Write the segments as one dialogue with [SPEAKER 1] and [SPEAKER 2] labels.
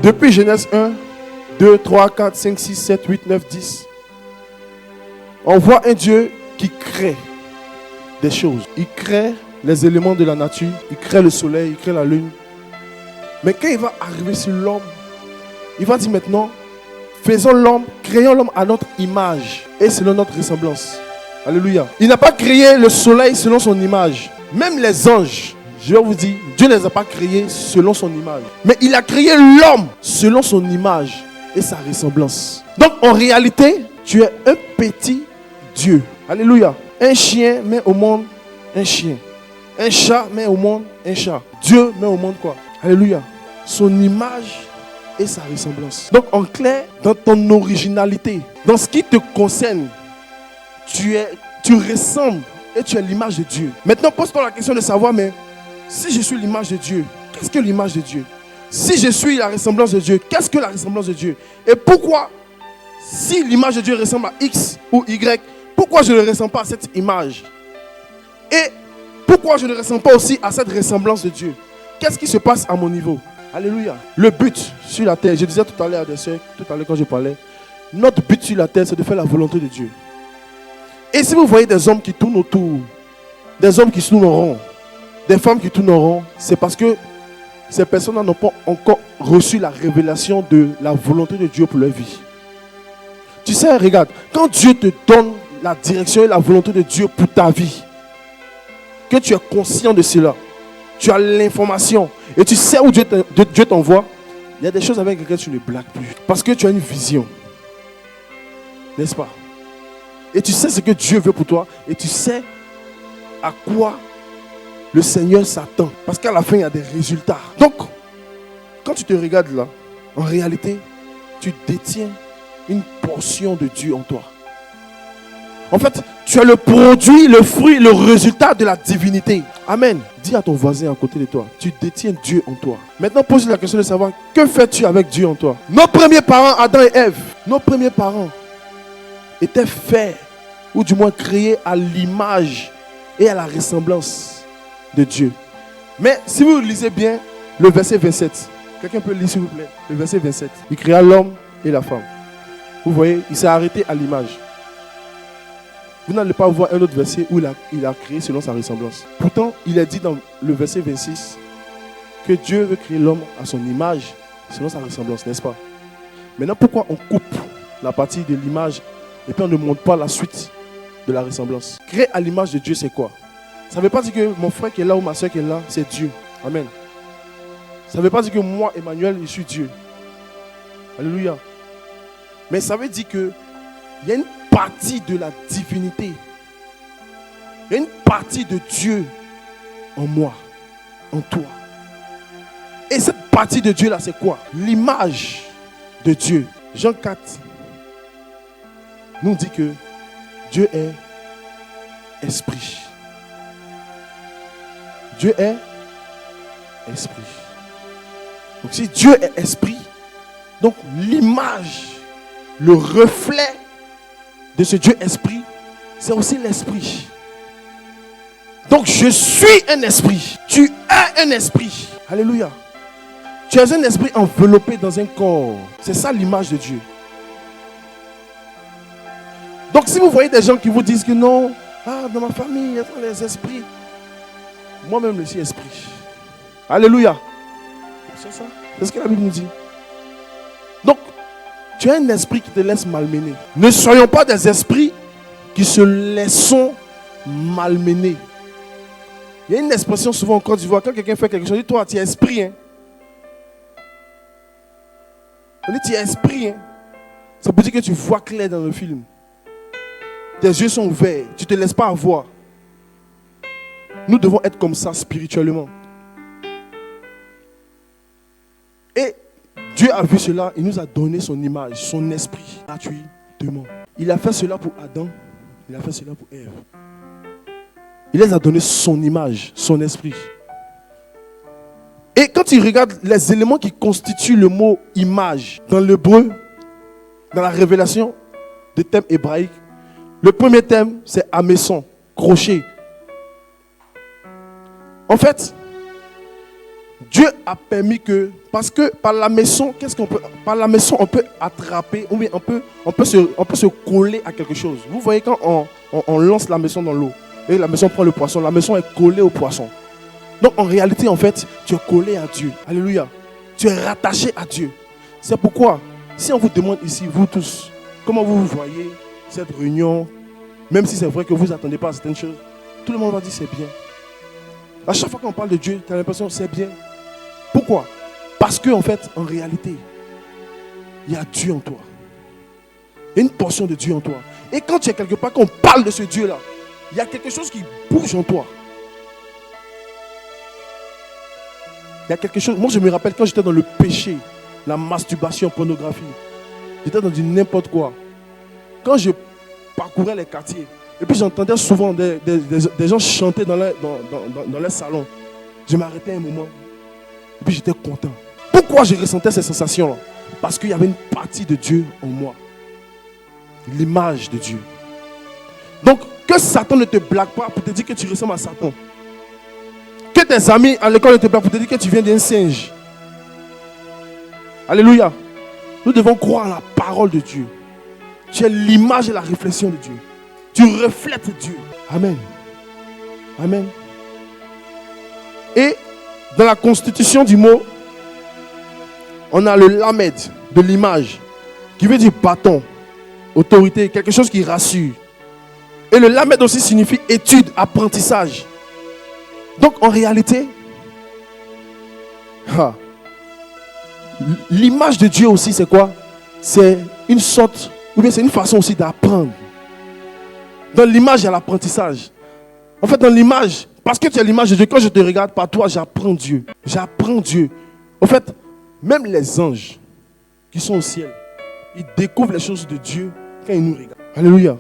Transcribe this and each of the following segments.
[SPEAKER 1] Depuis Genèse 1, 2, 3, 4, 5, 6, 7, 8, 9, 10, on voit un Dieu qui crée des choses. Il crée les éléments de la nature, il crée le soleil, il crée la lune. Mais quand il va arriver sur l'homme, il va dire maintenant, faisons l'homme, créons l'homme à notre image et selon notre ressemblance. Alléluia. Il n'a pas créé le soleil selon son image. Même les anges, je vais vous dire, Dieu ne les a pas créés selon son image. Mais il a créé l'homme selon son image et sa ressemblance. Donc en réalité, tu es un petit Dieu. Alléluia. Un chien met au monde un chien. Un chat met au monde un chat. Dieu met au monde quoi? Alléluia. Son image et sa ressemblance. Donc en clair, dans ton originalité, dans ce qui te concerne, tu ressembles et tu es l'image de Dieu. Maintenant, pose-toi la question de savoir, mais si je suis l'image de Dieu, qu'est-ce que l'image de Dieu? Si je suis la ressemblance de Dieu, qu'est-ce que la ressemblance de Dieu? Et pourquoi, si l'image de Dieu ressemble à X ou Y, pourquoi je ne ressens pas à cette image? Et pourquoi je ne ressens pas aussi à cette ressemblance de Dieu? Qu'est-ce qui se passe à mon niveau? Alléluia. Le but sur la terre, je disais tout à l'heure à des soeurs, tout à l'heure quand je parlais, notre but sur la terre, c'est de faire la volonté de Dieu. Et si vous voyez des hommes qui tournent autour, des hommes qui tournent en rond, des femmes qui tournent en rond, c'est parce que ces personnes n'ont pas encore reçu la révélation de la volonté de Dieu pour leur vie. Tu sais, regarde, quand Dieu te donne la direction et la volonté de Dieu pour ta vie, que tu es conscient de cela, tu as l'information et tu sais où Dieu t'envoie, il y a des choses avec lesquelles tu ne blagues plus. Parce que tu as une vision. N'est-ce pas? Et tu sais ce que Dieu veut pour toi et tu sais à quoi le Seigneur s'attend. Parce qu'à la fin, il y a des résultats. Donc, quand tu te regardes là, en réalité, tu détiens une portion de Dieu en toi. En fait, tu as le produit, le fruit, le résultat de la divinité. Amen. Dis à ton voisin à côté de toi, tu détiens Dieu en toi. Maintenant, pose la question de savoir, que fais-tu avec Dieu en toi? Nos premiers parents, Adam et Ève, nos premiers parents étaient faits, ou du moins créés à l'image et à la ressemblance de Dieu. Mais si vous lisez bien le verset 27, quelqu'un peut lire s'il vous plaît, le verset 27. Il créa l'homme et la femme. Vous voyez, il s'est arrêté à l'image. Vous n'allez pas voir un autre verset où il a créé selon sa ressemblance. Pourtant, il est dit dans le verset 26 que Dieu veut créer l'homme à son image, selon sa ressemblance, n'est-ce pas? Maintenant, pourquoi on coupe la partie de l'image et puis on ne montre pas la suite de la ressemblance? Créer à l'image de Dieu, c'est quoi? Ça ne veut pas dire que mon frère qui est là ou ma soeur qui est là, c'est Dieu. Amen. Ça ne veut pas dire que moi, Emmanuel, je suis Dieu. Alléluia. Mais ça veut dire qu'il y a une partie de la divinité. Il y a une partie de Dieu en moi, en toi. Et cette partie de Dieu là, c'est quoi? L'image de Dieu. Jean 4 nous dit que Dieu est esprit. Dieu est esprit. Donc si Dieu est esprit, donc l'image, le reflet de ce Dieu esprit, c'est aussi l'esprit. Donc je suis un esprit. Tu es un esprit. Alléluia. Tu es un esprit enveloppé dans un corps. C'est ça l'image de Dieu. Donc si vous voyez des gens qui vous disent que non, dans ma famille, il y a les esprits. Moi-même, je suis esprit. Alléluia. C'est ça. C'est ce que la Bible nous dit. Donc, tu as un esprit qui te laisse malmener. Ne soyons pas des esprits qui se laissent malmener. Il y a une expression souvent en Côte d'Ivoire, quand quelqu'un fait quelque chose, on dit, toi, tu es esprit. Hein? On dit, tu es esprit. Hein? Ça veut dire que tu vois clair dans le film. Tes yeux sont ouverts, tu ne te laisses pas avoir. Nous devons être comme ça spirituellement. Et Dieu a vu cela, il nous a donné son image, son esprit gratuitement. Il a fait cela pour Adam, il a fait cela pour Ève. Il les a donné son image, son esprit. Et quand il regarde les éléments qui constituent le mot image dans l'hébreu, dans la révélation des thèmes hébraïques, le premier thème c'est Ameson. accroché. En fait, Dieu a permis que, parce que par la maison, par la maison, on peut attraper, ou bien on peut se coller à quelque chose. Vous voyez quand on lance la maison dans l'eau, et la maison prend le poisson, la maison est collée au poisson. Donc en réalité, en fait, tu es collé à Dieu. Alléluia. Tu es rattaché à Dieu. C'est pourquoi, si on vous demande ici, vous tous, comment vous voyez cette réunion, même si c'est vrai que vous n'attendez pas à certaines choses, tout le monde va dire c'est bien. À chaque fois qu'on parle de Dieu, tu as l'impression que c'est bien. Pourquoi? Parce qu'en fait, en réalité, il y a Dieu en toi. Il y a une portion de Dieu en toi. Et quand tu es quelque part, quand on parle de ce Dieu-là, il y a quelque chose qui bouge en toi. Il y a quelque chose. Moi, je me rappelle quand j'étais dans le péché, la masturbation, pornographie. J'étais dans du n'importe quoi. Quand je parcourais les quartiers, et puis j'entendais souvent des gens chanter dans les salons. Je m'arrêtais un moment. Et puis j'étais content. Pourquoi je ressentais ces sensations-là? Parce qu'il y avait une partie de Dieu en moi. L'image de Dieu. Donc, que Satan ne te blague pas pour te dire que tu ressembles à Satan. Que tes amis à l'école ne te blaguent pour te dire que tu viens d'un singe. Alléluia. Nous devons croire en la parole de Dieu. Tu es l'image et la réflexion de Dieu. Tu reflètes Dieu. Amen. Amen. Et dans la constitution du mot, on a le lamed de l'image, qui veut dire bâton, autorité, quelque chose qui rassure. Et le lamed aussi signifie étude, apprentissage. Donc en réalité, l'image de Dieu aussi c'est quoi? C'est une sorte, ou bien c'est une façon aussi d'apprendre. Dans l'image, il y a l'apprentissage. En fait, dans l'image, parce que tu as l'image de Dieu, quand je te regarde par toi, j'apprends Dieu. J'apprends Dieu. En fait, même les anges qui sont au ciel, ils découvrent les choses de Dieu quand ils nous regardent. Alléluia.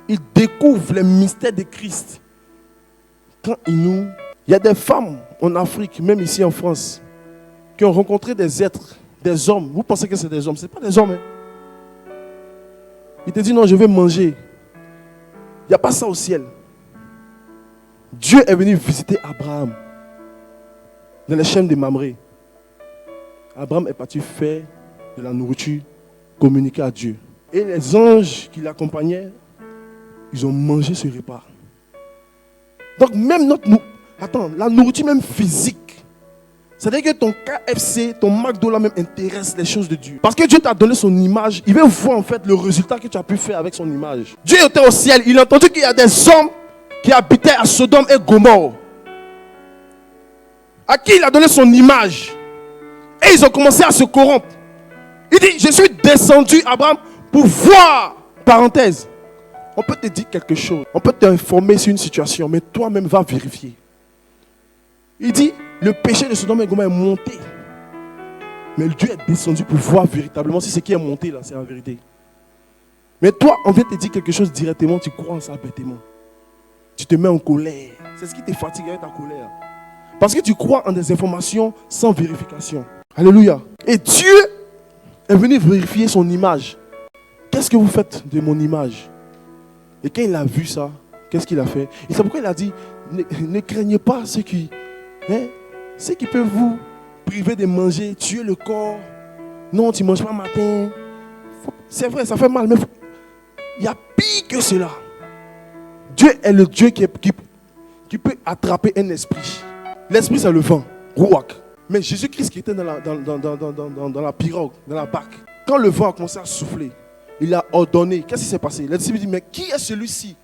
[SPEAKER 1] Ils découvrent les mystères de Christ quand ils nous... Il y a des femmes en Afrique, même ici en France, qui ont rencontré des êtres, des hommes. Vous pensez que c'est des hommes? Ce n'est pas des hommes. Hein? Ils te disent non, je vais manger. Il n'y a pas ça au ciel. Dieu est venu visiter Abraham dans les chaînes de Mamré. Abraham est parti faire de la nourriture, communiquer à Dieu. Et les anges qui l'accompagnaient, ils ont mangé ce repas. Donc même la nourriture même physique, c'est-à-dire que ton KFC, ton McDo là même intéresse les choses de Dieu. Parce que Dieu t'a donné son image, il veut voir en fait le résultat que tu as pu faire avec son image. Dieu était au ciel, il a entendu qu'il y a des hommes qui habitaient à Sodome et Gomorrhe, à qui il a donné son image. Et ils ont commencé à se corrompre. Il dit, je suis descendu, Abraham, pour voir, parenthèse. On peut te dire quelque chose, on peut t'informer sur une situation, mais toi-même va vérifier. Il dit, le péché de Sodome et Gomorrhe est monté. Mais Dieu est descendu pour voir véritablement si ce qui est monté là, c'est la vérité. Mais toi, on vient te dire quelque chose directement, tu crois en ça bêtement. Tu te mets en colère. C'est ce qui te fatigue avec ta colère. Parce que tu crois en des informations sans vérification. Alléluia. Et Dieu est venu vérifier son image. Qu'est-ce que vous faites de mon image? Et quand il a vu ça, qu'est-ce qu'il a fait? Et c'est pourquoi il a dit, ne craignez pas ceux qui peuvent vous priver de manger, tuer le corps. Non, tu ne manges pas matin. C'est vrai, ça fait mal, mais il y a pire que cela. Dieu est le Dieu qui peut attraper un esprit. L'esprit, c'est le vent, Rouak. Mais Jésus-Christ qui était dans la pirogue, dans la barque, quand le vent a commencé à souffler, il a ordonné. Qu'est-ce qui s'est passé? Les disciples disent, mais qui est celui-ci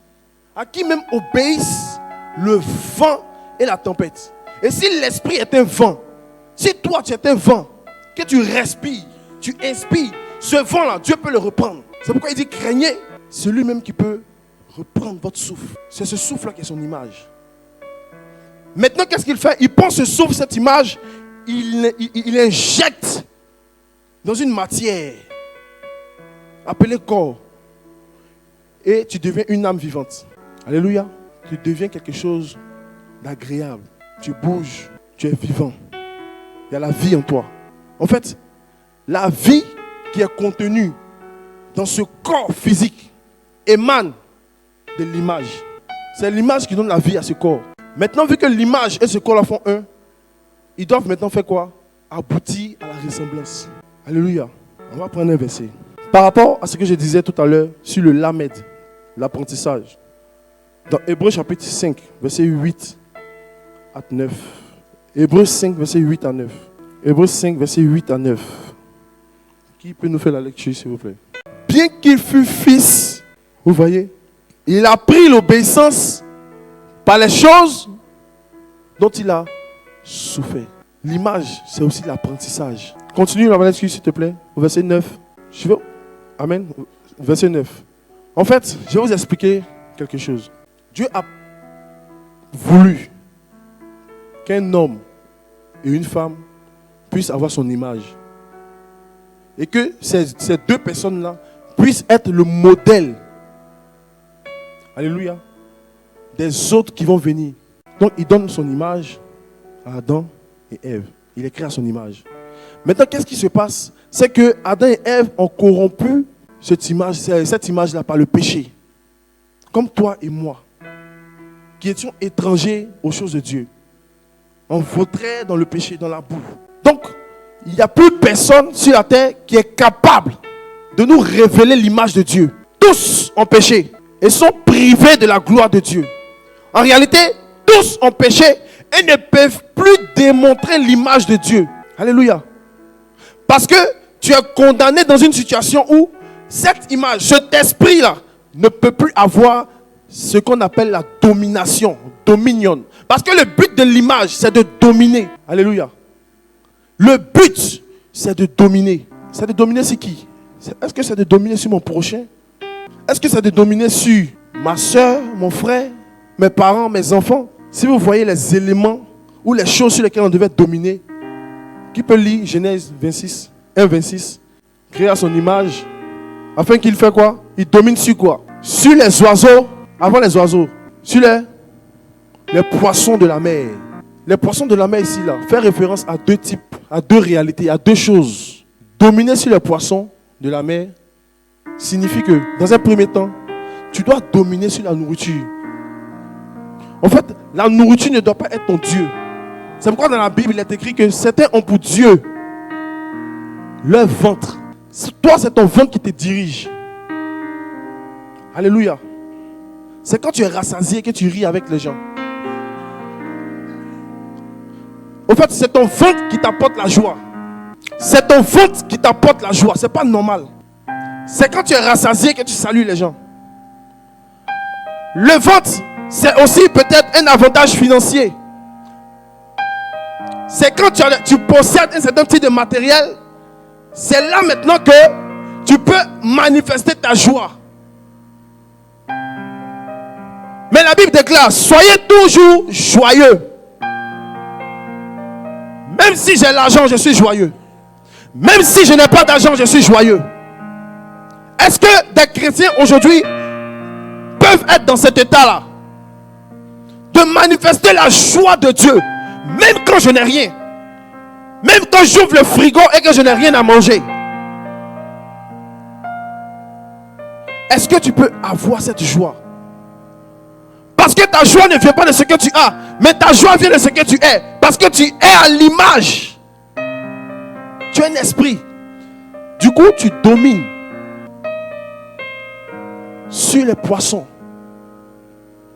[SPEAKER 1] à qui même obéissent le vent et la tempête? Et si l'esprit est un vent, si toi tu es un vent, que tu respires, tu inspires, ce vent-là, Dieu peut le reprendre. C'est pourquoi il dit, craignez celui même qui peut reprendre votre souffle. C'est ce souffle-là qui est son image. Maintenant, qu'est-ce qu'il fait? Il prend ce souffle, cette image, il injecte dans une matière appelée corps. Et tu deviens une âme vivante. Alléluia. Tu deviens quelque chose d'agréable. Tu bouges, tu es vivant. Il y a la vie en toi. En fait, la vie qui est contenue dans ce corps physique émane de l'image. C'est l'image qui donne la vie à ce corps. Maintenant, vu que l'image et ce corps-là font un, ils doivent maintenant faire quoi? Aboutir à la ressemblance. Alléluia. On va prendre un verset. Par rapport à ce que je disais tout à l'heure sur le lamed, l'apprentissage. Dans Hébreux chapitre 5, verset 8 à 9. Hébreux 5, verset 8 à 9. Hébreux 5, verset 8 à 9. Qui peut nous faire la lecture, s'il vous plaît? Bien qu'il fût fils, vous voyez, il a pris l'obéissance par les choses dont il a souffert. L'image, c'est aussi l'apprentissage. Continue la lecture, s'il te plaît, au verset 9. Je veux... Amen. Verset 9. En fait, je vais vous expliquer quelque chose. Dieu a voulu qu'un homme et une femme puissent avoir son image. Et que ces deux personnes-là puissent être le modèle. Alléluia. Des autres qui vont venir. Donc, il donne son image à Adam et Ève. Il est créé à son image. Maintenant, qu'est-ce qui se passe? C'est que Adam et Ève ont corrompu cette image-là par le péché. Comme toi et moi, qui étions étrangers aux choses de Dieu. On vautrait dans le péché, dans la boue. Donc, il n'y a plus personne sur la terre qui est capable de nous révéler l'image de Dieu. Tous ont péché et sont privés de la gloire de Dieu. En réalité, tous ont péché et ne peuvent plus démontrer l'image de Dieu. Alléluia. Parce que tu es condamné dans une situation où cette image, cet esprit-là, ne peut plus avoir ce qu'on appelle la domination, dominion. Parce que le but de l'image, c'est de dominer. Alléluia. Le but, c'est de dominer. C'est de dominer sur qui? Est-ce que c'est de dominer sur mon prochain? Est-ce que c'est de dominer sur ma soeur, mon frère, mes parents, mes enfants? Si vous voyez les éléments ou les choses sur lesquelles on devait dominer, qui peut lire Genèse 26, 1, 26, créé à son image, afin qu'il fait quoi? Il domine sur quoi? Sur les oiseaux, avant les oiseaux, sur les poissons de la mer. Les poissons de la mer ici, là, fait référence à deux types, à deux réalités, à deux choses. Dominer sur les poissons de la mer signifie que, dans un premier temps, tu dois dominer sur la nourriture. En fait, la nourriture ne doit pas être ton Dieu. C'est pourquoi dans la Bible, il est écrit que certains ont pour Dieu leur ventre. Toi, c'est ton ventre qui te dirige. Alléluia. C'est quand tu es rassasié que tu ris avec les gens. En fait, c'est ton ventre qui t'apporte la joie. C'est ton ventre qui t'apporte la joie. C'est pas normal. C'est quand tu es rassasié que tu salues les gens. Le ventre, c'est aussi peut-être un avantage financier. C'est quand tu possèdes un certain type de matériel. C'est là maintenant que tu peux manifester ta joie. Mais la Bible déclare, soyez toujours joyeux. Même si j'ai l'argent, je suis joyeux. Même si je n'ai pas d'argent, je suis joyeux. Est-ce que des chrétiens aujourd'hui peuvent être dans cet état-là? De manifester la joie de Dieu, même quand je n'ai rien. Même quand j'ouvre le frigo et que je n'ai rien à manger. Est-ce que tu peux avoir cette joie? Parce que ta joie ne vient pas de ce que tu as, mais ta joie vient de ce que tu es. Parce que tu es à l'image. Tu es un esprit. Du coup, tu domines sur les poissons,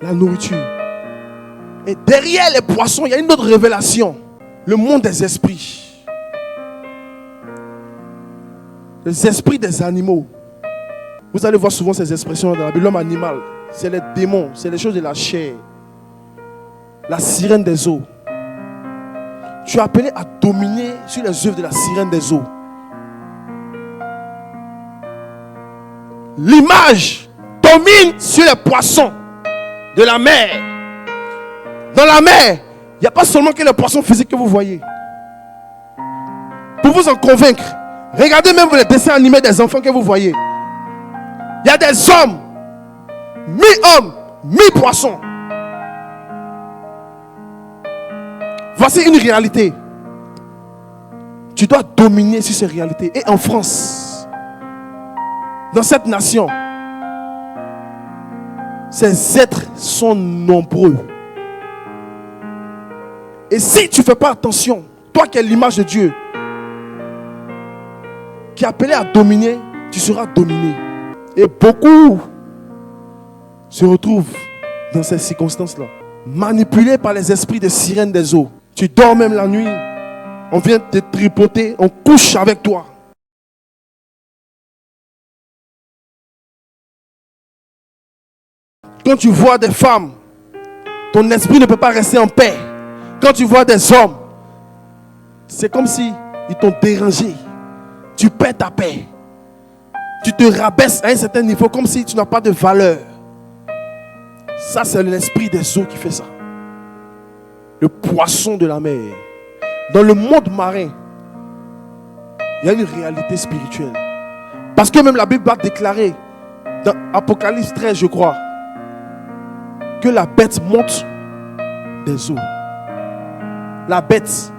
[SPEAKER 1] la nourriture. Et derrière les poissons, il y a une autre révélation. Le monde des esprits. Les esprits des animaux. Vous allez voir souvent ces expressions dans la Bible. L'homme animal, c'est les démons, c'est les choses de la chair. La sirène des eaux. Tu es appelé à dominer sur les œuvres de la sirène des eaux. L'image domine sur les poissons de la mer. Dans la mer, il n'y a pas seulement que les poissons physiques que vous voyez. Pour vous en convaincre, regardez même les dessins animés des enfants que vous voyez. Il y a des hommes, mi-hommes, mi-poissons. Voici une réalité. Tu dois dominer sur ces réalités. Et en France, dans cette nation, Ces êtres sont nombreux. Et si tu ne fais pas attention, toi qui es l'image de Dieu, qui est appelé à dominer, tu seras dominé. Et beaucoup se retrouvent dans ces circonstances-là, manipulés par les esprits de sirènes des eaux. Tu dors même la nuit, on vient te tripoter, on couche avec toi. Quand tu vois des femmes, ton esprit ne peut pas rester en paix. Quand tu vois des hommes, c'est comme si ils t'ont dérangé. Tu perds ta paix. Tu te rabaisses à un certain niveau comme si tu n'as pas de valeur. Ça, c'est l'esprit des eaux qui fait ça. Le poisson de la mer. Dans le monde marin, il y a une réalité spirituelle. Parce que même la Bible va déclarer, dans Apocalypse 13, je crois, que la bête monte des eaux. La bête,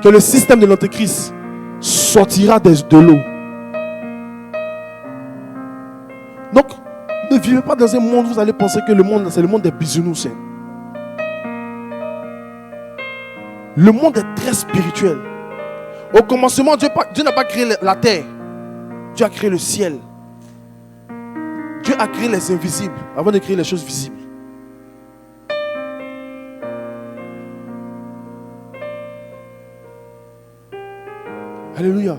[SPEAKER 1] que le système de l'Antéchrist sortira de l'eau. Donc, ne vivez pas dans un monde où vous allez penser que le monde, c'est le monde des bisounours. Le monde est très spirituel. Au commencement, Dieu n'a pas créé la terre. Dieu a créé le ciel. Dieu a créé les invisibles avant de créer les choses visibles. Alléluia.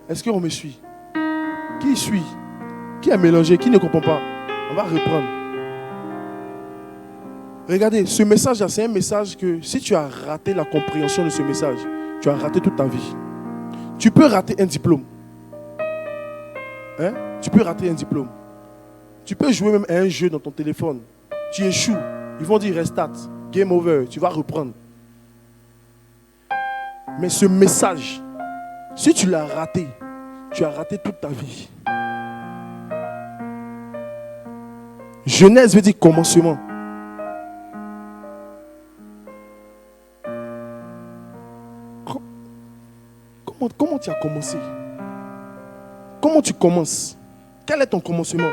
[SPEAKER 1] Est-ce qu'on me suit? Qui suit? Qui a mélangé? Qui ne comprend pas? On va reprendre. Regardez, ce message-là, c'est un message que si tu as raté la compréhension de ce message, tu as raté toute ta vie. Tu peux rater un diplôme. Hein? Tu peux rater un diplôme. Tu peux jouer même à un jeu dans ton téléphone. Tu échoues. Ils vont dire restart, game over, tu vas reprendre. Mais ce message, si tu l'as raté, tu as raté toute ta vie. Genèse veut dire commencement. Comment tu as commencé? Comment tu commences? Quel est ton commencement?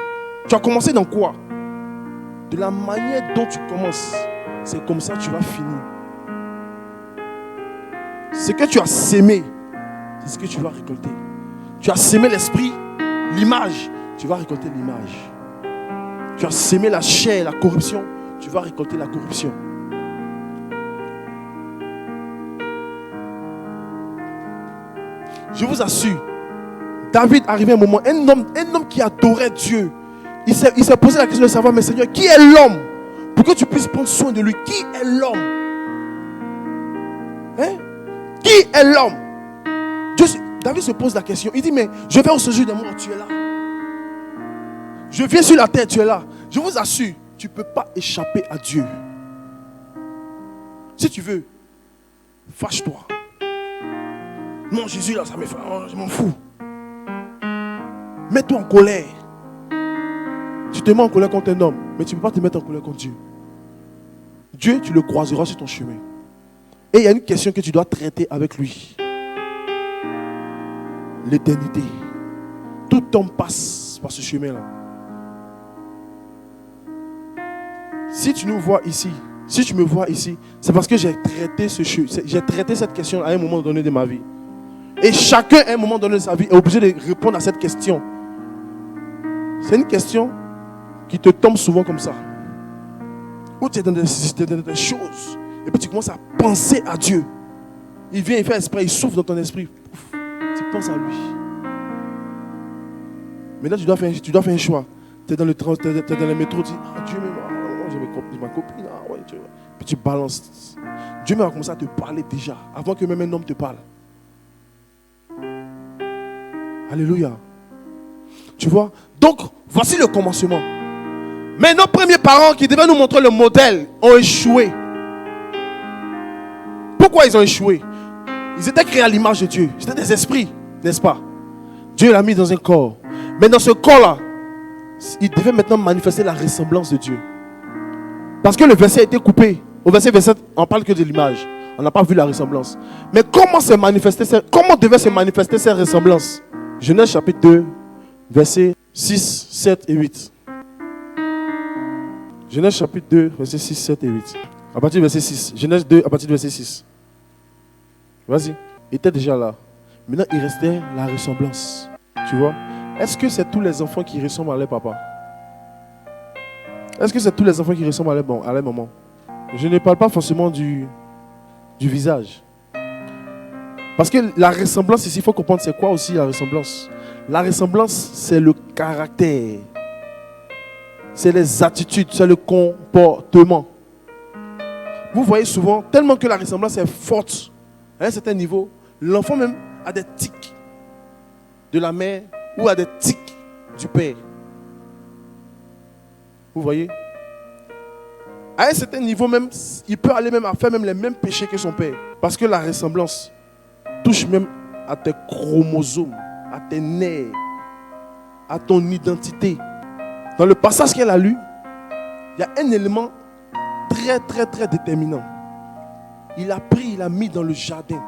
[SPEAKER 1] Tu as commencé dans quoi? De la manière dont tu commences, c'est comme ça que tu vas finir. Ce que tu as sémé, c'est ce que tu vas récolter. Tu as sémé l'esprit, l'image, tu vas récolter l'image. Tu as sémé la chair, la corruption, tu vas récolter la corruption. Je vous assure, David arrivait à un moment, un homme qui adorait Dieu. Il s'est posé la question de savoir, mais Seigneur, qui est l'homme pour que tu puisses prendre soin de lui? Qui est l'homme? Hein? Qui est l'homme? David se pose la question. Il dit, mais je vais au séjour des morts, tu es là. Je viens sur la terre, tu es là. Je vous assure, tu ne peux pas échapper à Dieu. Si tu veux, fâche-toi. Non, Jésus là, ça me fait, je m'en fous. Mets-toi en colère. Tu te mets en colère contre un homme, mais tu ne peux pas te mettre en colère contre Dieu. Dieu, tu le croiseras sur ton chemin. Et il y a une question que tu dois traiter avec lui. L'éternité. Tout homme passe par ce chemin-là. Si tu nous vois ici, si tu me vois ici, c'est parce que j'ai traité cette question à un moment donné de ma vie. Et chacun, à un moment donné de sa vie, est obligé de répondre à cette question. C'est une question qui te tombe souvent comme ça. Où tu es dans des choses. Et puis tu commences à penser à Dieu. Il vient, il fait exprès, il souffle dans ton esprit. Ouf, tu penses à lui. Maintenant, tu dois faire un choix. Tu es dans le métro, tu dis, ah Dieu, j'ai ma copine. Ah, ouais, puis tu balances. Dieu va commencer à te parler déjà, avant que même un homme te parle. Alléluia. Tu vois? Donc, voici le commencement. Mais nos premiers parents qui devaient nous montrer le modèle ont échoué. Pourquoi ils ont échoué? Ils étaient créés à l'image de Dieu. C'était des esprits, n'est-ce pas? Dieu l'a mis dans un corps. Mais dans ce corps-là, il devait maintenant manifester la ressemblance de Dieu. Parce que le verset a été coupé. Au verset 27, on ne parle que de l'image. On n'a pas vu la ressemblance. Mais comment devait se manifester cette ressemblance? Genèse chapitre 2, verset 6, 7 et 8. Genèse chapitre 2, versets 6, 7 et 8. À partir du verset 6. Genèse 2, à partir du verset 6. Vas-y. Il était déjà là. Maintenant, il restait la ressemblance. Tu vois? Est-ce que c'est tous les enfants qui ressemblent à leur papa? Est-ce que c'est tous les enfants qui ressemblent à leur maman? Je ne parle pas forcément du visage. Parce que la ressemblance ici, il faut comprendre c'est quoi aussi la ressemblance. La ressemblance, c'est le caractère. C'est les attitudes, c'est le comportement. Vous voyez souvent, tellement que la ressemblance est forte, à un certain niveau, l'enfant même a des tics de la mère ou a des tics du père. Vous voyez? À un certain niveau même, il peut aller même à faire même les mêmes péchés que son père. Parce que la ressemblance touche même à tes chromosomes, à tes nerfs, à ton identité. Dans le passage qu'elle a lu, il y a un élément très très très déterminant. Il a pris, il a mis dans le jardin.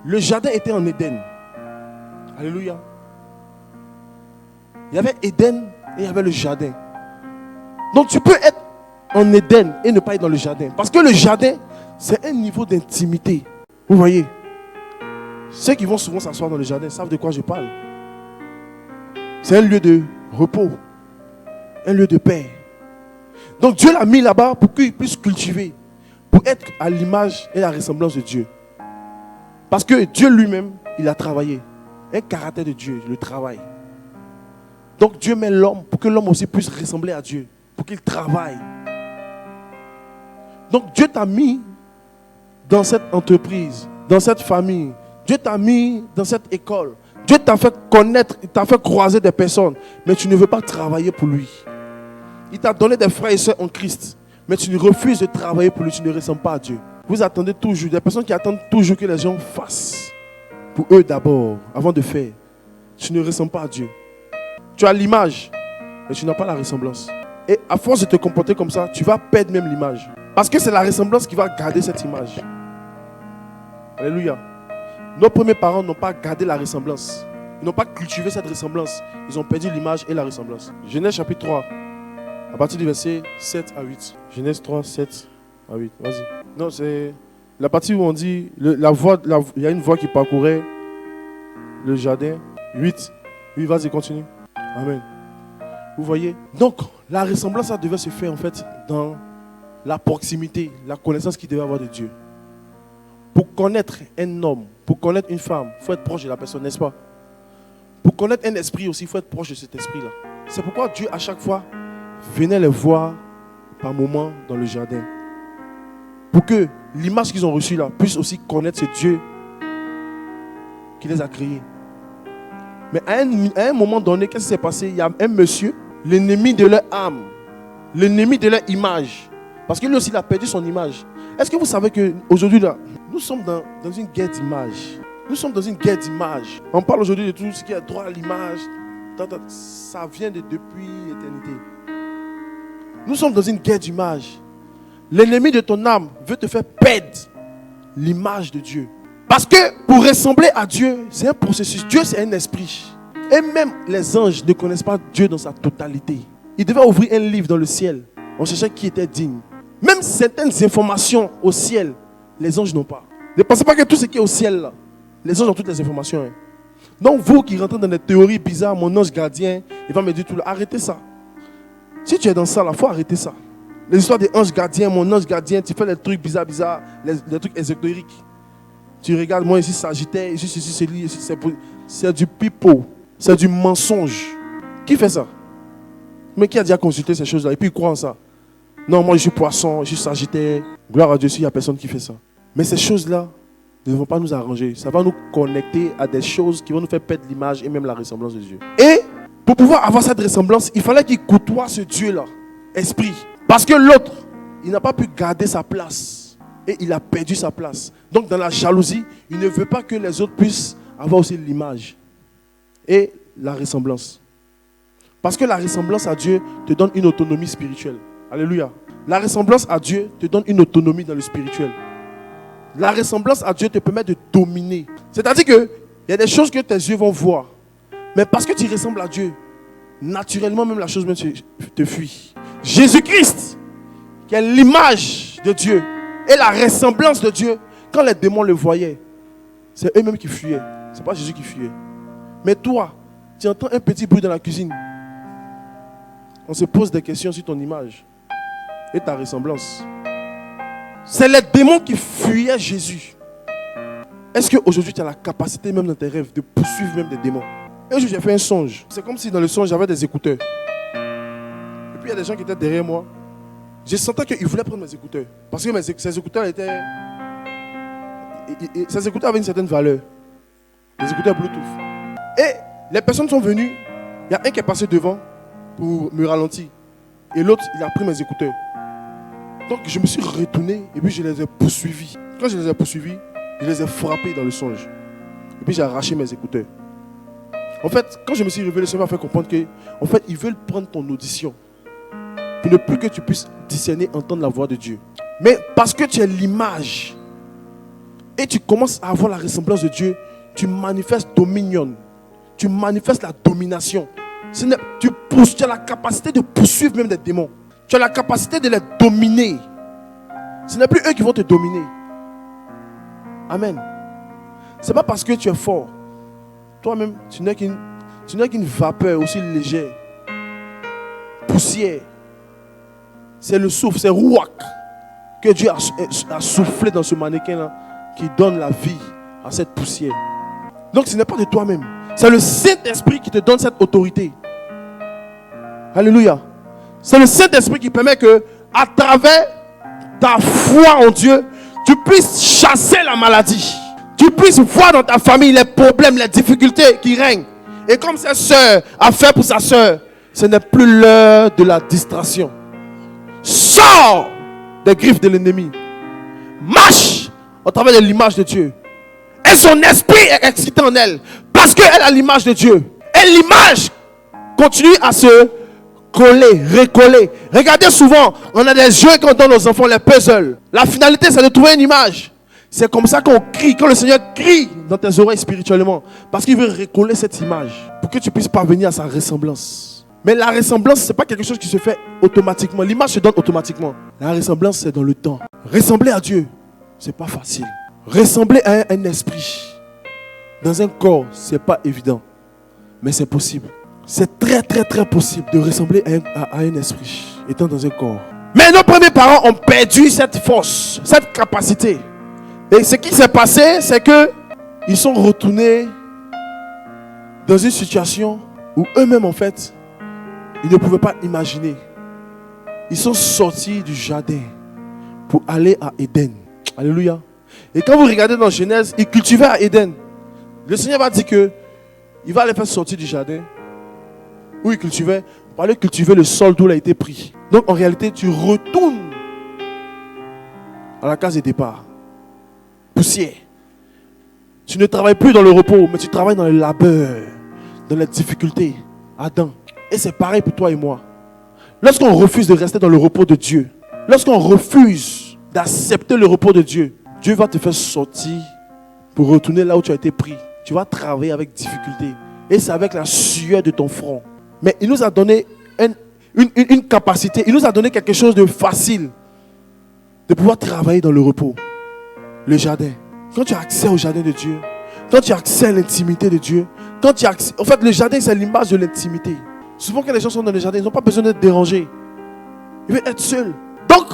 [SPEAKER 1] Le jardin était en Éden. Alléluia. Il y avait Éden et il y avait le jardin. Donc tu peux être en Éden et ne pas être dans le jardin. Parce que le jardin, c'est un niveau d'intimité. Vous voyez? Ceux qui vont souvent s'asseoir dans le jardin savent de quoi je parle. C'est un lieu de repos. Un lieu de paix. Donc Dieu l'a mis là-bas pour qu'il puisse cultiver. Pour être à l'image et la ressemblance de Dieu. Parce que Dieu lui-même, il a travaillé. Un caractère de Dieu, le travail. Donc Dieu met l'homme pour que l'homme aussi puisse ressembler à Dieu. Pour qu'il travaille. Donc Dieu t'a mis dans cette entreprise, dans cette famille. Dieu t'a mis dans cette école. Dieu t'a fait connaître, il t'a fait croiser des personnes. Mais tu ne veux pas travailler pour lui. Il t'a donné des frères et sœurs en Christ. Mais tu refuses de travailler pour lui, tu ne ressembles pas à Dieu. Vous attendez toujours, des personnes qui attendent toujours que les gens fassent. Pour eux d'abord, avant de faire. Tu ne ressembles pas à Dieu. Tu as l'image, mais tu n'as pas la ressemblance. Et à force de te comporter comme ça, tu vas perdre même l'image. Parce que c'est la ressemblance qui va garder cette image. Alléluia. Nos premiers parents n'ont pas gardé la ressemblance. Ils n'ont pas cultivé cette ressemblance. Ils ont perdu l'image et la ressemblance. Genèse chapitre 3, à partir du verset 7 à 8. Genèse 3, 7 à 8. Vas-y. Non, c'est la partie où on dit, il y a une voix qui parcourait le jardin. 8. Oui, vas-y, continue. Amen. Vous voyez? Donc, la ressemblance, ça devait se faire en fait dans la proximité, la connaissance qu'il devait avoir de Dieu. Pour connaître un homme, pour connaître une femme, il faut être proche de la personne, n'est-ce pas? Pour connaître un esprit aussi, il faut être proche de cet esprit-là. C'est pourquoi Dieu, à chaque fois, venait les voir par moments dans le jardin. Pour que l'image qu'ils ont reçue là puisse aussi connaître ce Dieu qui les a créés. Mais à un moment donné, qu'est-ce qui s'est passé? Il y a un monsieur, l'ennemi de leur âme, l'ennemi de leur image. Parce que lui aussi, il a perdu son image. Est-ce que vous savez qu'aujourd'hui, là, nous sommes dans une guerre d'image. Nous sommes dans une guerre d'image. On parle aujourd'hui de tout ce qui est droit à l'image. Ça vient depuis l'éternité. Nous sommes dans une guerre d'image. L'ennemi de ton âme veut te faire perdre l'image de Dieu. Parce que pour ressembler à Dieu, c'est un processus. Dieu, c'est un esprit. Et même les anges ne connaissent pas Dieu dans sa totalité. Ils devaient ouvrir un livre dans le ciel. On cherchait qui était digne. Même certaines informations au ciel, les anges n'ont pas. Ne pensez pas que tout ce qui est au ciel, là, les anges ont toutes les informations. Hein. Donc vous qui rentrez dans des théories bizarres, mon ange gardien, il va me dire tout là, arrêtez ça. Si tu es dans ça, il faut arrêter ça. Les histoires des anges gardiens, mon ange gardien, tu fais des trucs bizarres, les trucs ésotériques. Tu regardes, moi ici Sagittaire, ici c'est lui, ici c'est du pipeau, c'est du mensonge. Qui fait ça? Mais qui a déjà consulté ces choses-là et puis il croit en ça? Non, moi je suis poisson, je suis Sagittaire. Gloire à Dieu, il n'y a personne qui fait ça. Mais ces choses-là ne vont pas nous arranger. Ça va nous connecter à des choses qui vont nous faire perdre l'image et même la ressemblance de Dieu. Et pour pouvoir avoir cette ressemblance, il fallait qu'il côtoie ce Dieu-là, esprit. Parce que l'autre, il n'a pas pu garder sa place. Et il a perdu sa place. Donc dans la jalousie, il ne veut pas que les autres puissent avoir aussi l'image et la ressemblance. Parce que la ressemblance à Dieu te donne une autonomie spirituelle. Alléluia. La ressemblance à Dieu te donne une autonomie dans le spirituel. La ressemblance à Dieu te permet de dominer. C'est-à-dire qu'il y a des choses que tes yeux vont voir. Mais parce que tu ressembles à Dieu, naturellement même la chose même te fuit. Jésus-Christ, qui est l'image de Dieu et la ressemblance de Dieu, quand les démons le voyaient, c'est eux-mêmes qui fuyaient. Ce n'est pas Jésus qui fuyait. Mais toi, tu entends un petit bruit dans la cuisine. On se pose des questions sur ton image et ta ressemblance. C'est les démons qui fuyaient Jésus. Est-ce qu'aujourd'hui tu as la capacité même dans tes rêves de poursuivre même des démons? Un jour j'ai fait un songe. C'est comme si dans le songe j'avais des écouteurs. Et puis il y a des gens qui étaient derrière moi. Je sentais qu'ils voulaient prendre mes écouteurs. Parce que ces écouteurs étaient... Ces écouteurs avaient une certaine valeur. Les écouteurs Bluetooth. Et les personnes sont venues. Il y a un qui est passé devant pour me ralentir. Et l'autre, il a pris mes écouteurs. Donc je me suis retourné et puis je les ai poursuivis. Quand je les ai poursuivis, je les ai frappés dans le songe. Et puis j'ai arraché mes écouteurs. En fait, quand je me suis réveillé, le Seigneur m'a fait comprendre que, en fait, ils veulent prendre ton audition. Pour ne plus que tu puisses discerner, entendre la voix de Dieu. Mais parce que tu es l'image et tu commences à avoir la ressemblance de Dieu, tu manifestes dominion. Tu manifestes la domination. Tu as la capacité de poursuivre même des démons. Tu as la capacité de les dominer. Ce n'est plus eux qui vont te dominer. Amen. Ce n'est pas parce que tu es fort. Toi-même, tu n'es qu'une vapeur aussi légère. Poussière. C'est le souffle, c'est rouak que Dieu a soufflé dans ce mannequin-là qui donne la vie à cette poussière. Donc ce n'est pas de toi-même. C'est le Saint-Esprit qui te donne cette autorité. Alléluia. C'est le Saint-Esprit qui permet que, à travers ta foi en Dieu, tu puisses chasser la maladie. Tu puisses voir dans ta famille les problèmes, les difficultés qui règnent. Et comme sa sœur a fait pour sa sœur, ce n'est plus l'heure de la distraction. Sors des griffes de l'ennemi. Marche au travers de l'image de Dieu. Et son esprit est excité en elle. Parce qu'elle a l'image de Dieu. Et l'image continue à se coller, recoller. Regardez souvent, on a des jeux qu'on donne aux enfants, les puzzles. La finalité, c'est de trouver une image. C'est comme ça qu'on crie, quand le Seigneur crie dans tes oreilles spirituellement. Parce qu'il veut recoller cette image pour que tu puisses parvenir à sa ressemblance. Mais la ressemblance, ce n'est pas quelque chose qui se fait automatiquement. L'image se donne automatiquement. La ressemblance, c'est dans le temps. Ressembler à Dieu, ce n'est pas facile. Ressembler à un esprit dans un corps, ce n'est pas évident. Mais c'est possible. C'est très très très possible de ressembler à un esprit étant dans un corps. Mais nos premiers parents ont perdu cette force, cette capacité. Et ce qui s'est passé, c'est que ils sont retournés dans une situation où eux-mêmes en fait, ils ne pouvaient pas imaginer. Ils sont sortis du jardin pour aller à Éden. Alléluia. Et quand vous regardez dans Genèse, ils cultivaient à Éden. Le Seigneur va dire que il va les faire sortir du jardin où ils cultivaient pour aller cultiver le sol d'où il a été pris. Donc en réalité, tu retournes à la case de départ. Poussière. Tu ne travailles plus dans le repos, mais tu travailles dans le labeur, dans les difficultés. Adam. Et c'est pareil pour toi et moi. Lorsqu'on refuse de rester dans le repos de Dieu, lorsqu'on refuse d'accepter le repos de Dieu, Dieu va te faire sortir pour retourner là où tu as été pris. Tu vas travailler avec difficulté. Et c'est avec la sueur de ton front. Mais il nous a donné une capacité, il nous a donné quelque chose de facile. De pouvoir travailler dans le repos. Le jardin. Quand tu as accès au jardin de Dieu, quand tu as accès à l'intimité de Dieu, quand tu as accès... En fait, le jardin, c'est l'image de l'intimité. Souvent, quand les gens sont dans le jardin, ils n'ont pas besoin d'être dérangés. Ils veulent être seuls. Donc,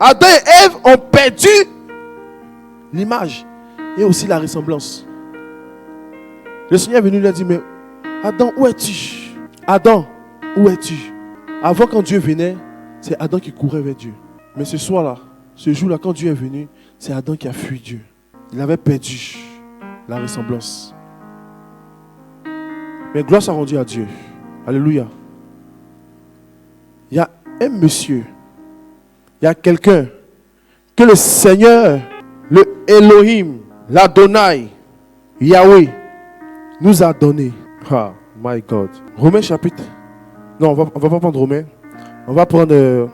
[SPEAKER 1] Adam et Ève ont perdu l'image et aussi la ressemblance. Le Seigneur est venu lui dire, mais Adam, où es-tu? Adam, où es-tu? Avant, quand Dieu venait, c'est Adam qui courait vers Dieu. Mais ce soir-là, ce jour-là, quand Dieu est venu, c'est Adam qui a fui Dieu. Il avait perdu la ressemblance. Mais gloire soit rendue à Dieu. Alléluia. Il y a un monsieur, il y a quelqu'un que le Seigneur, le Elohim, l'Adonai, Yahweh, nous a donné. Ah, my God. Romains chapitre... Non, on va pas prendre Romains. On va prendre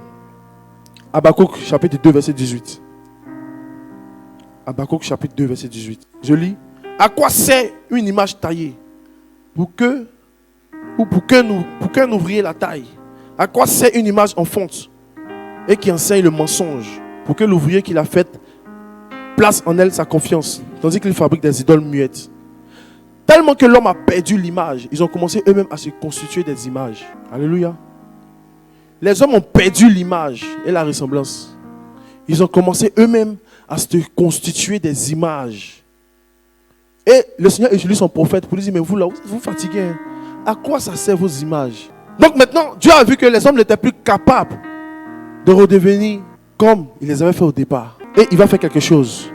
[SPEAKER 1] Habakkuk chapitre 2, verset 18. Habakkuk chapitre 2, verset 18. Je lis. À quoi sert une image taillée? Pour que ou pour qu'un ouvrier la taille? À quoi sert une image en fonte et qui enseigne le mensonge pour que l'ouvrier qui l'a faite place en elle sa confiance, tandis qu'il fabrique des idoles muettes? Tellement que l'homme a perdu l'image, ils ont commencé eux-mêmes à se constituer des images. Alléluia. Les hommes ont perdu l'image et la ressemblance. Ils ont commencé eux-mêmes à se constituer des images. Et le Seigneur utilise son prophète pour lui dire, mais vous là, vous fatiguez. Hein? À quoi ça sert vos images? Donc maintenant, Dieu a vu que les hommes n'étaient plus capables de redevenir comme il les avait fait au départ. Et il va faire quelque chose.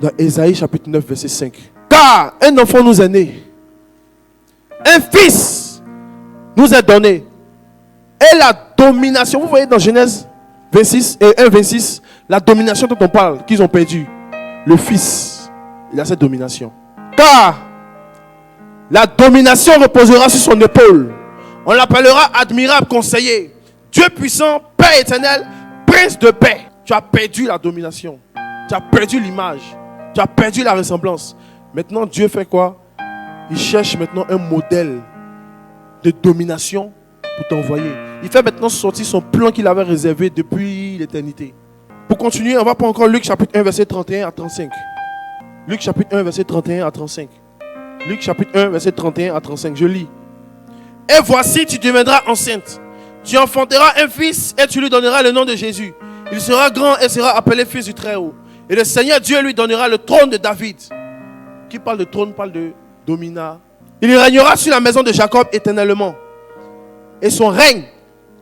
[SPEAKER 1] Dans Ésaïe chapitre 9, verset 5. Car un enfant nous est né. Un fils nous est donné. Et la domination, vous voyez dans Genèse 26 et 1, 26, la domination dont on parle, qu'ils ont perdu. Le fils, il a cette domination. Car la domination reposera sur son épaule. On l'appellera admirable conseiller, Dieu puissant, Père éternel, prince de paix. Tu as perdu la domination. Tu as perdu l'image. Tu as perdu la ressemblance. Maintenant, Dieu fait quoi? Il cherche maintenant un modèle de domination pour t'envoyer. Il fait maintenant sortir son plan qu'il avait réservé depuis l'éternité. Pour continuer, on va prendre encore Luc chapitre 1, verset 31 à 35. Luc chapitre 1, verset 31 à 35. Luc chapitre 1, verset 31 à 35. Je lis. Et voici, tu deviendras enceinte. Tu enfanteras un fils et tu lui donneras le nom de Jésus. Il sera grand et sera appelé fils du Très-Haut. Et le Seigneur Dieu lui donnera le trône de David. Qui parle de trône, parle de dominat. Il régnera sur la maison de Jacob éternellement. Et son règne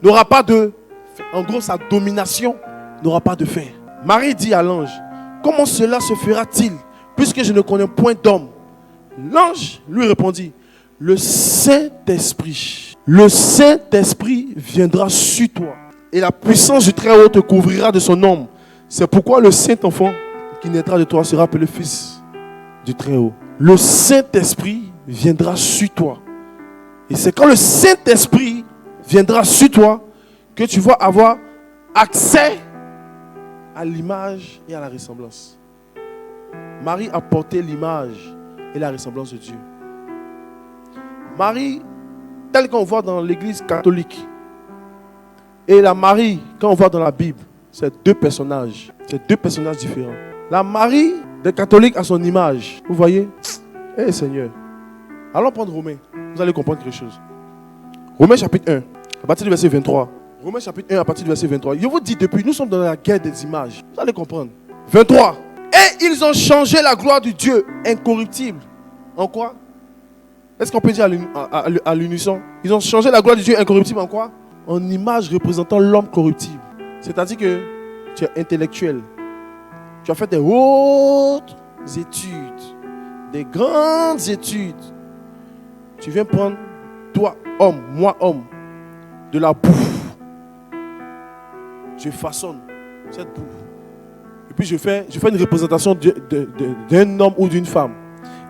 [SPEAKER 1] n'aura pas de... En gros, sa domination n'aura pas de fin. Marie dit à l'ange, comment cela se fera-t-il, puisque je ne connais point d'homme? L'ange lui répondit, le Saint-Esprit viendra sur toi. Et la puissance du Très-Haut te couvrira de son ombre. C'est pourquoi le Saint-Enfant qui naîtra de toi sera appelé Fils du Très-Haut. Le Saint-Esprit viendra sur toi. Et c'est quand le Saint-Esprit viendra sur toi que tu vas avoir accès à l'image et à la ressemblance. Marie a porté l'image et la ressemblance de Dieu. Marie, telle qu'on voit dans l'église catholique, et la Marie, quand on voit dans la Bible, c'est deux personnages. C'est deux personnages différents. La Marie des catholiques a son image. Vous voyez? Eh Seigneur. Allons prendre Romains. Vous allez comprendre quelque chose. Romains chapitre 1, à partir du verset 23. Romains chapitre 1, à partir du verset 23. Je vous dis depuis, nous sommes dans la guerre des images. Vous allez comprendre. 23. Et ils ont changé la gloire du Dieu incorruptible. En quoi? Est-ce qu'on peut dire à l'unisson? Ils ont changé la gloire du Dieu incorruptible en quoi? En image représentant l'homme corruptible. C'est-à-dire que tu es intellectuel. Tu as fait des hautes études, des grandes études. Tu viens prendre, toi, homme, moi, homme, de la boue. Je façonne cette boue. Et puis je fais une représentation d'un homme ou d'une femme.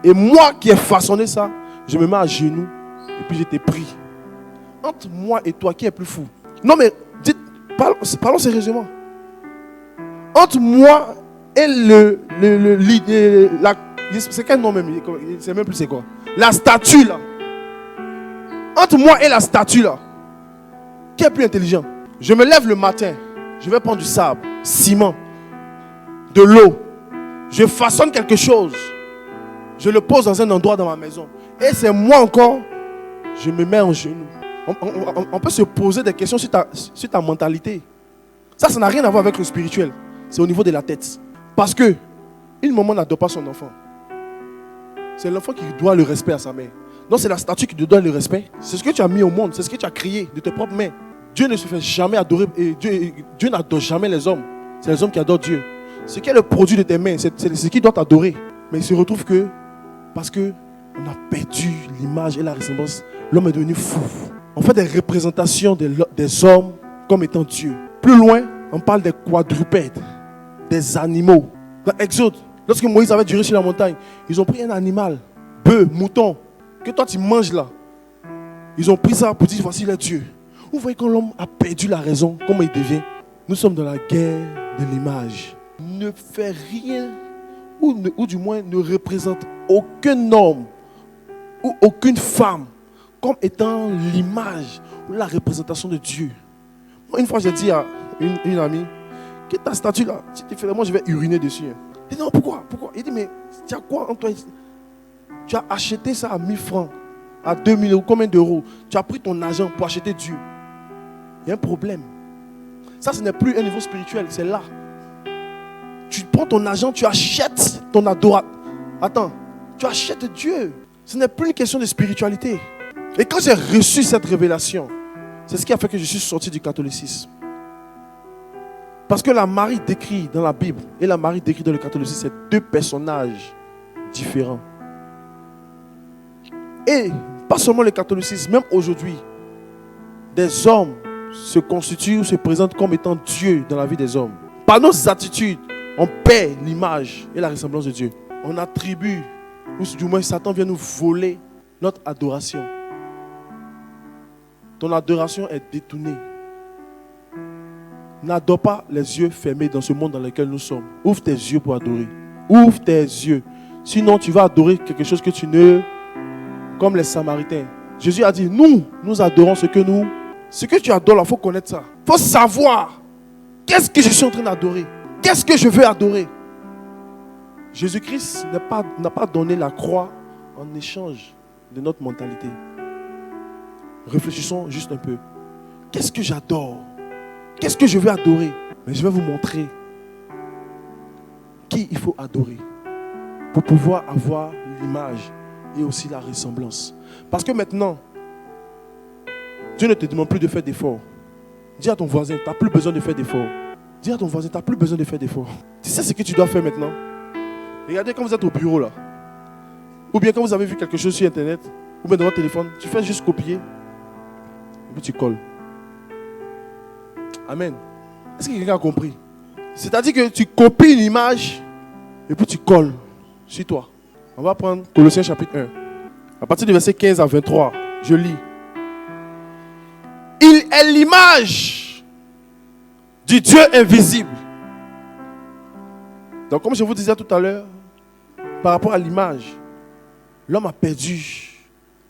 [SPEAKER 1] Et moi qui ai façonné ça, je me mets à genoux et puis je t'ai pris. Entre moi et toi, qui est plus fou? Non mais, parlons sérieusement. Entre moi et c'est quel nom même? Je ne sais même plus c'est quoi. La statue là. Entre moi et la statue là, qui est plus intelligent? Je me lève le matin, je vais prendre du sable, ciment, de l'eau. Je façonne quelque chose. Je le pose dans un endroit dans ma maison. Et c'est moi encore, je me mets en genoux. On peut se poser des questions sur ta mentalité. Ça n'a rien à voir avec le spirituel. C'est au niveau de la tête. Parce que une maman n'adore pas son enfant. C'est l'enfant qui doit le respect à sa mère. Non, c'est la statue qui te donne le respect. C'est ce que tu as mis au monde. C'est ce que tu as créé de tes propres mains. Dieu ne se fait jamais adorer. Et Dieu n'adore jamais les hommes. C'est les hommes qui adorent Dieu. Ce qui est le produit de tes mains, c'est ce qui doit t'adorer. Mais il se retrouve que, parce qu'on a perdu l'image et la ressemblance, l'homme est devenu fou. On fait des représentations des hommes comme étant Dieu. Plus loin, on parle des quadrupèdes, des animaux. Dans Exode, lorsque Moïse avait duré sur la montagne, ils ont pris un animal, bœuf, mouton, que toi tu manges là. Ils ont pris ça pour dire voici les dieux. Vous voyez quand l'homme a perdu la raison, comment il devient? Nous sommes dans la guerre de l'image. Ne fais rien, ou du moins ne représente aucun homme ou aucune femme comme étant l'image ou la représentation de Dieu. Moi, une fois, j'ai dit à une amie, qu'est-ce que ta statue là? Si tu fais, moi je vais uriner dessus. Elle dit non, pourquoi? Il dit, mais tu as quoi en toi? Tu as acheté ça à 1000 francs, à 2000 euros, combien d'euros? Tu as pris ton argent pour acheter Dieu. Il y a un problème. Ça, ce n'est plus un niveau spirituel, c'est là. Tu prends ton argent, tu achètes ton adorateur. Attends, tu achètes Dieu. Ce n'est plus une question de spiritualité. Et quand j'ai reçu cette révélation, c'est ce qui a fait que je suis sorti du catholicisme. Parce que la Marie décrit dans la Bible et la Marie décrit dans le catholicisme, c'est deux personnages différents. Et pas seulement le catholicisme, même aujourd'hui, des hommes se constituent ou se présentent comme étant Dieu dans la vie des hommes. Par nos attitudes, on perd l'image et la ressemblance de Dieu. On attribue, ou du moins Satan vient nous voler notre adoration. Ton adoration est détournée. N'adore pas les yeux fermés dans ce monde dans lequel nous sommes. Ouvre tes yeux pour adorer. Ouvre tes yeux. Sinon, tu vas adorer quelque chose que tu ne... Comme les Samaritains. Jésus a dit, nous adorons ce que tu adores, il faut connaître ça. Il faut savoir, qu'est-ce que je suis en train d'adorer? Qu'est-ce que je veux adorer? Jésus-Christ n'a pas donné la croix en échange de notre mentalité. Réfléchissons juste un peu. Qu'est-ce que j'adore? Qu'est-ce que je veux adorer? Mais je vais vous montrer qui il faut adorer pour pouvoir avoir l'image et aussi la ressemblance. Parce que maintenant, Dieu ne te demande plus de faire d'efforts. Dis à ton voisin, tu n'as plus besoin de faire d'efforts. Dis à ton voisin, tu n'as plus besoin de faire d'efforts. Tu sais ce que tu dois faire maintenant? Regardez quand vous êtes au bureau là. Ou bien quand vous avez vu quelque chose sur internet, ou bien dans votre téléphone, tu fais juste copier et puis tu colles. Amen. Est-ce que quelqu'un a compris? C'est-à-dire que tu copies une image et puis tu colles sur toi. On va prendre Colossiens chapitre 1. À partir du verset 15 à 23, je lis. Il est l'image du Dieu invisible. Donc comme je vous disais tout à l'heure, par rapport à l'image, l'homme a perdu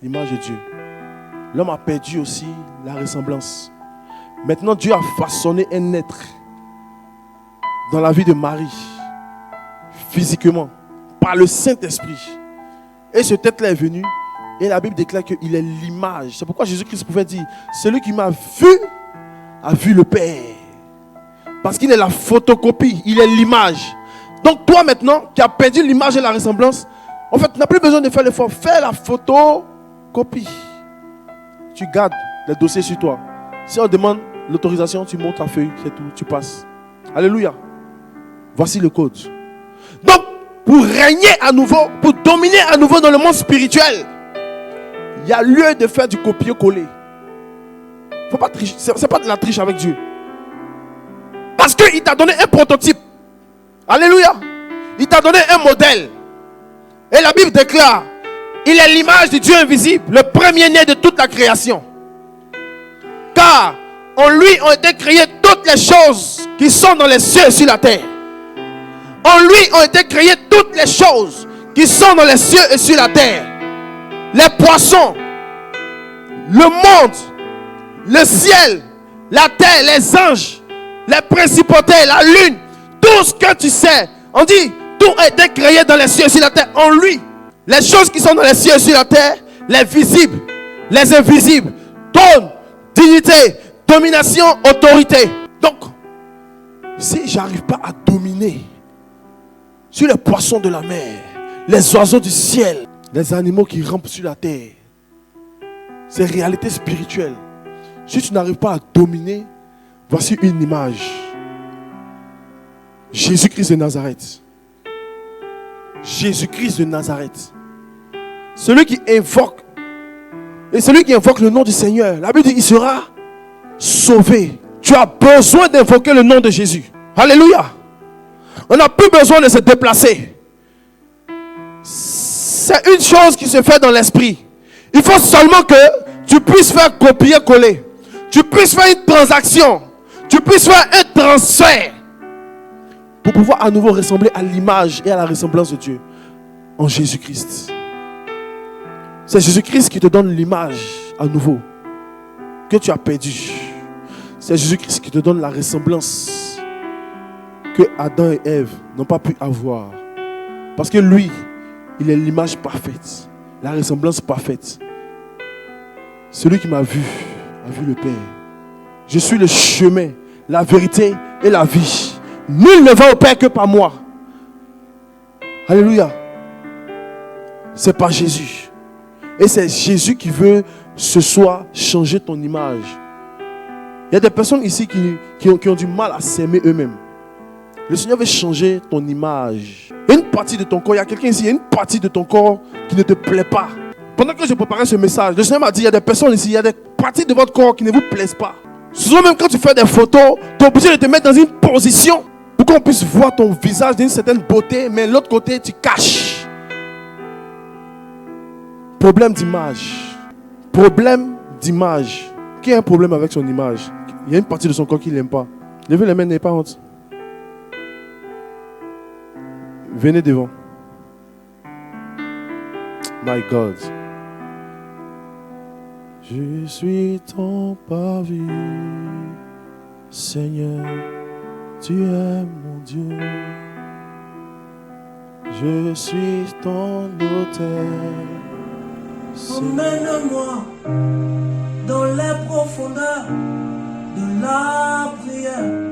[SPEAKER 1] l'image de Dieu. L'homme a perdu aussi la ressemblance. Maintenant, Dieu a façonné un être dans la vie de Marie, physiquement, par le Saint-Esprit. Et ce être-là est venu, et la Bible déclare qu'il est l'image. C'est pourquoi Jésus-Christ pouvait dire, celui qui m'a vu, a vu le Père. Parce qu'il est la photocopie, il est l'image. Donc toi maintenant, qui as perdu l'image et la ressemblance, en fait, tu n'as plus besoin de faire l'effort. Fais la photocopie. Tu gardes les dossiers sur toi. Si on demande l'autorisation, tu montes ta feuille, c'est tout, tu passes. Alléluia. Voici le code. Donc, pour régner à nouveau, pour dominer à nouveau dans le monde spirituel, il y a lieu de faire du copier-coller. Il ne faut pas tricher. Ce n'est pas de la triche avec Dieu. Parce qu'il t'a donné un prototype. Alléluia. Il t'a donné un modèle. Et la Bible déclare, il est l'image du Dieu invisible, le premier-né de toute la création. Car en lui ont été créées toutes les choses qui sont dans les cieux et sur la terre. En lui ont été créées toutes les choses qui sont dans les cieux et sur la terre. Les poissons, le monde, le ciel, la terre, les anges, les principautés, la lune, tout ce que tu sais. On dit, tout a été créé dans les cieux et sur la terre. En lui, les choses qui sont dans les cieux et sur la terre, les visibles, les invisibles, trône, dignité, domination, autorité. Donc, si je n'arrive pas à dominer sur les poissons de la mer, les oiseaux du ciel, les animaux qui rampent sur la terre, c'est réalité spirituelle. Si tu n'arrives pas à dominer, voici une image. Jésus-Christ de Nazareth. Jésus-Christ de Nazareth. Celui qui invoque, et celui qui invoque le nom du Seigneur, la Bible dit, il sera sauvé. Tu as besoin d'invoquer le nom de Jésus. Alléluia. On n'a plus besoin de se déplacer. C'est une chose qui se fait dans l'esprit. Il faut seulement que tu puisses faire copier-coller. Tu puisses faire une transaction. Tu puisses faire un transfert. Pour pouvoir à nouveau ressembler à l'image et à la ressemblance de Dieu. En Jésus-Christ. C'est Jésus-Christ qui te donne l'image à nouveau que tu as perdue. C'est Jésus-Christ qui te donne la ressemblance que Adam et Ève n'ont pas pu avoir. Parce que lui, il est l'image parfaite, la ressemblance parfaite. Celui qui m'a vu, a vu le Père. Je suis le chemin, la vérité et la vie. Nul ne va au Père que par moi. Alléluia. C'est par Jésus. Et c'est Jésus qui veut ce soir changer ton image. Il y a des personnes ici qui ont du mal à s'aimer eux-mêmes. Le Seigneur veut changer ton image. Il y a une partie de ton corps, il y a quelqu'un ici, il y a une partie de ton corps qui ne te plaît pas. Pendant que je préparais ce message, le Seigneur m'a dit, il y a des personnes ici, il y a des parties de votre corps qui ne vous plaisent pas. Souvent même quand tu fais des photos, tu es obligé de te mettre dans une position pour qu'on puisse voir ton visage d'une certaine beauté, mais l'autre côté, tu caches. Problème d'image. Problème d'image. Qui a un problème avec son image? Il y a une partie de son corps qui ne l'aime pas. Levez les mains, n'ayez pas honte. Venez devant. My God. Je suis ton parvis, Seigneur, tu es mon Dieu. Je suis ton autel.
[SPEAKER 2] Emmène-moi dans les profondeurs de la prière.